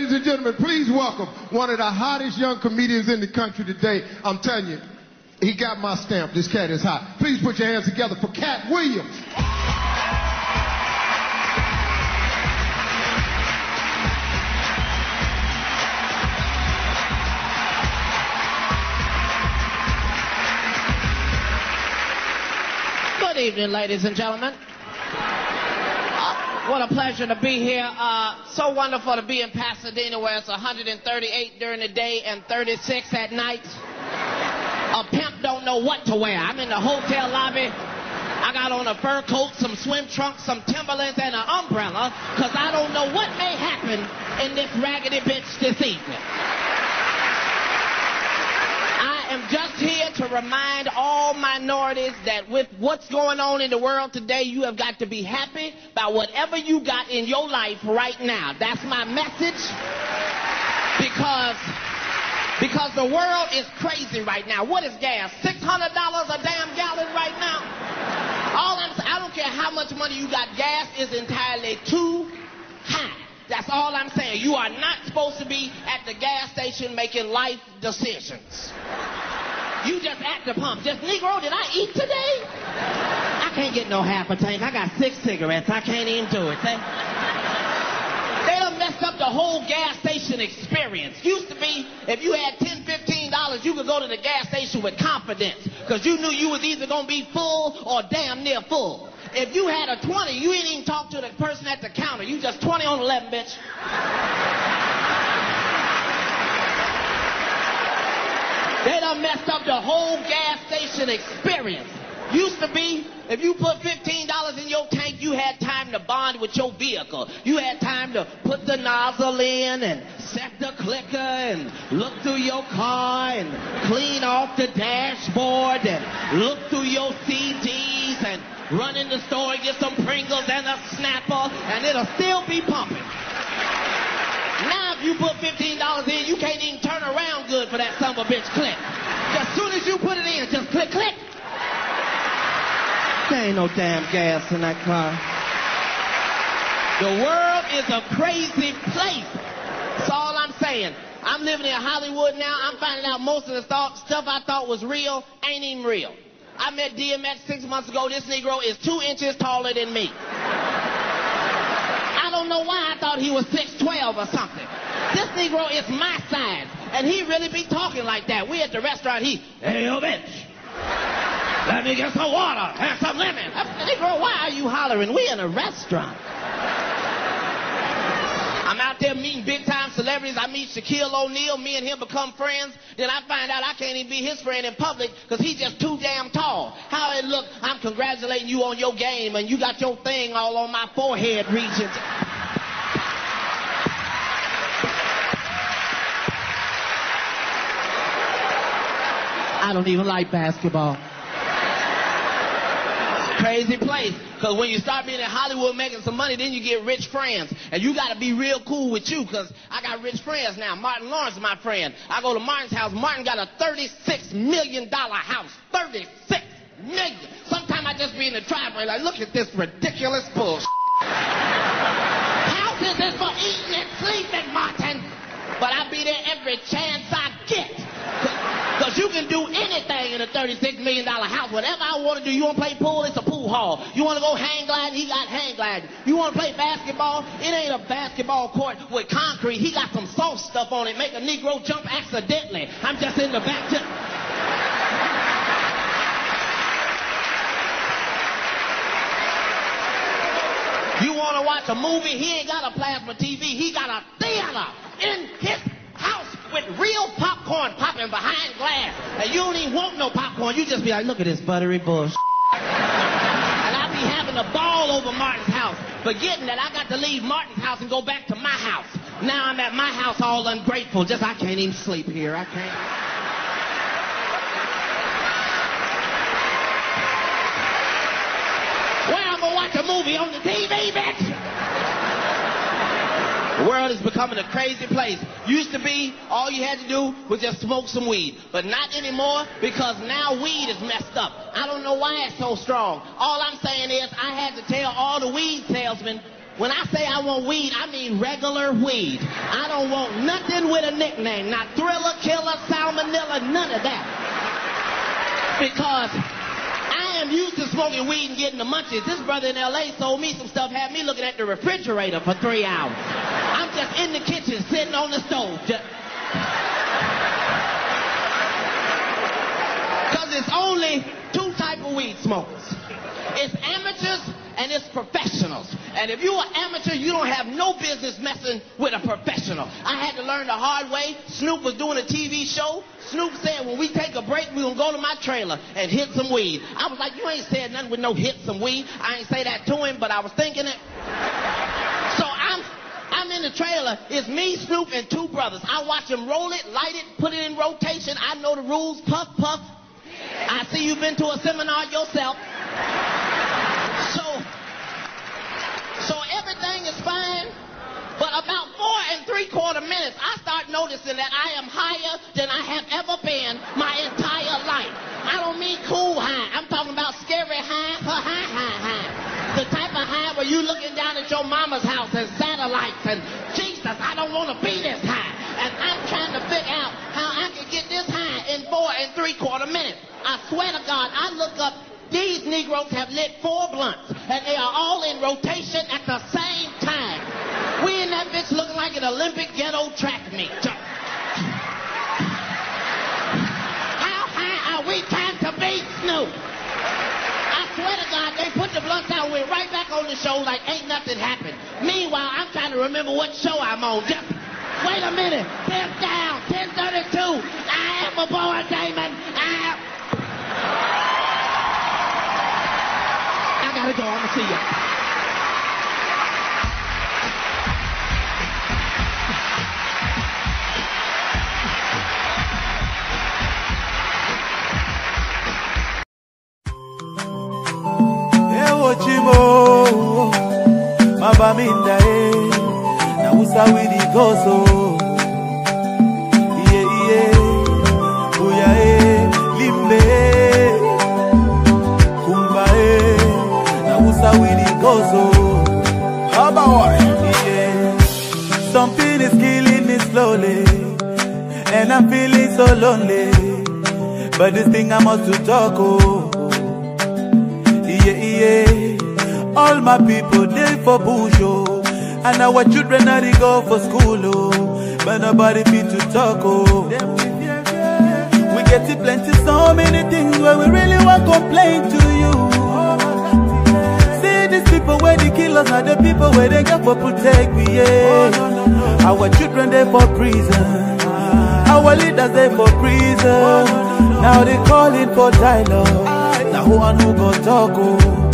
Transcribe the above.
Ladies and gentlemen, please welcome one of the hottest young comedians in the country today. I'm telling you, he got my stamp. This cat is hot. Please put your hands together for Katt Williams. Good evening, ladies and gentlemen. What a pleasure to be here. So wonderful to be in Pasadena where it's 138 during the day and 36 at night. A pimp don't know what to wear. I'm in the hotel lobby. I got on a fur coat, some swim trunks, some Timberlands, and an umbrella because I don't know what may happen in this raggedy bitch this evening. I am just here to remind all minorities that with what's going on in the world today, you have got to be happy about whatever you got in your life right now. That's my message because the world is crazy right now. What is gas? $600 a damn gallon right now? I don't care how much money you got, gas is entirely too high. That's all I'm saying. You are not supposed to be at the gas station making life decisions. You just at the pump. Just, Negro, did I eat today? I can't get no half a tank. I got 6 cigarettes. I can't even do it. They done messed up the whole gas station experience. Used to be, if you had $10, $15, you could go to the gas station with confidence because you knew you was either going to be full or damn near full. If you had a 20, you ain't even talk to the person at the counter. You just 20 on 11, bitch. They done messed up the whole gas station experience. Used to be, if you put $15 in your tank, you had time to bond with your vehicle. You had time to put the nozzle in and set the clicker and look through your car and clean off the dashboard and look through your CDs and run in the store and get some Pringles and a Snapper, and it'll still be pumping. Now if you put $15 in, you can't even turn around good for that son of a bitch click. As soon as you put it in, just click, click. There ain't no damn gas in that car. The world is a crazy place. That's all I'm saying. I'm living in Hollywood now. I'm finding out most of the stuff I thought was real ain't even real. I met DMX 6 months ago. This Negro is 2 inches taller than me. I don't know why I thought he was 6'12" or something. This Negro is my size, and he really be talking like that. We at the restaurant, hey, yo, bitch, let me get some water and some lemon. Negro, why are you hollering? We in a restaurant. I'm out there meeting big-time celebrities. I meet Shaquille O'Neal. Me and him become friends. Then I find out I can't even be his friend in public because he's just too damn tall. How it look, I'm congratulating you on your game, and you got your thing all on my forehead region. I don't even like basketball. Crazy place. Because when you start being in Hollywood making some money, then you get rich friends. And you got to be real cool with you because I got rich friends now. Martin Lawrence is my friend. I go to Martin's house. Martin got a $36 million house. $36 million. Sometimes I just be in the driveway like, look at this ridiculous bullshit. House is this for eating and sleeping, Martin. But I be there every chance I get. Because you can do anything in a $36 million house. Whatever I want to do. You want to play pool? It's a pool hall. You want to go hang gliding? He got hang gliding. You want to play basketball? It ain't a basketball court with concrete. He got some soft stuff on it. Make a Negro jump accidentally. I'm just in the back. You want to watch a movie? He ain't got a plasma TV. He got a theater in his house with real popcorn popping behind glass. And you don't even want no popcorn. You just be like, look at this buttery bullshit. And I be having a ball over Martin's house, forgetting that I got to leave Martin's house and go back to my house. Now I'm at my house all ungrateful. Just, I can't even sleep here. I can't. Where I'm going to watch a movie on the TV, bitch? The world is becoming a crazy place. Used to be, all you had to do was just smoke some weed. But not anymore, because now weed is messed up. I don't know why it's so strong. All I'm saying is I had to tell all the weed salesmen, When I say I want weed, I mean regular weed. I don't want nothing with a nickname. Not Thriller, Killer, Salmonella, none of that. Because I am used to smoking weed and getting the munchies. This brother in L.A. sold me some stuff, had me looking at the refrigerator for 3 hours. I'm just in the kitchen, sitting on the stove. Because it's only 2 types of weed smokers. It's amateurs and it's professionals. And if you're an amateur, you don't have no business messing with a professional. I had to learn the hard way. Snoop was doing a TV show. Snoop said, when we take a break, we're going to go to my trailer and hit some weed. I was like, you ain't said nothing with no hit some weed. I ain't say that to him, but I was thinking it. So I'm in the trailer. It's me, Snoop, and 2 brothers. I watch them roll it, light it, put it in rotation. I know the rules. Puff, puff. I see you've been to a seminar yourself. So everything is fine, but about 4 3/4 minutes, I start noticing that I am higher than I have ever been my entire life. I don't mean cool high. I'm talking about scary high, high. The type of high where you looking down at your mama's house and satellites and Jesus, I don't want to be this high. And I'm trying to figure out how I can get this high in 4 3/4 minutes. I swear to God, I look up. These Negroes have lit 4 blunts, and they are all in rotation at the same time. We in that bitch looking like an Olympic ghetto track meet. How high are we trying to be, Snoop? I swear to God, they put the blunts out, we're right back on the show like ain't nothing happened. Meanwhile, I'm trying to remember what show I'm on. Just wait a minute. 10 down, 10:32. I am a boy, Damon. I gotta go, I'm gonna see you. Chimo, Mabaminda, na usa widi gozo, buya limbe, kumba na usa widi gozo, something is killing me slowly, and I'm feeling so lonely, but this thing I must to talk, all my people, they for bush, oh. And our children are they go for school, oh. But nobody fit to talk, oh. We get it plenty, so many things where we really want to complain to you. See these people where they kill us, are the people where they got for protect me, yeah. Our children, they for prison. Our leaders, they for prison. Now they calling for dialogue. Now who and who go talk, oh.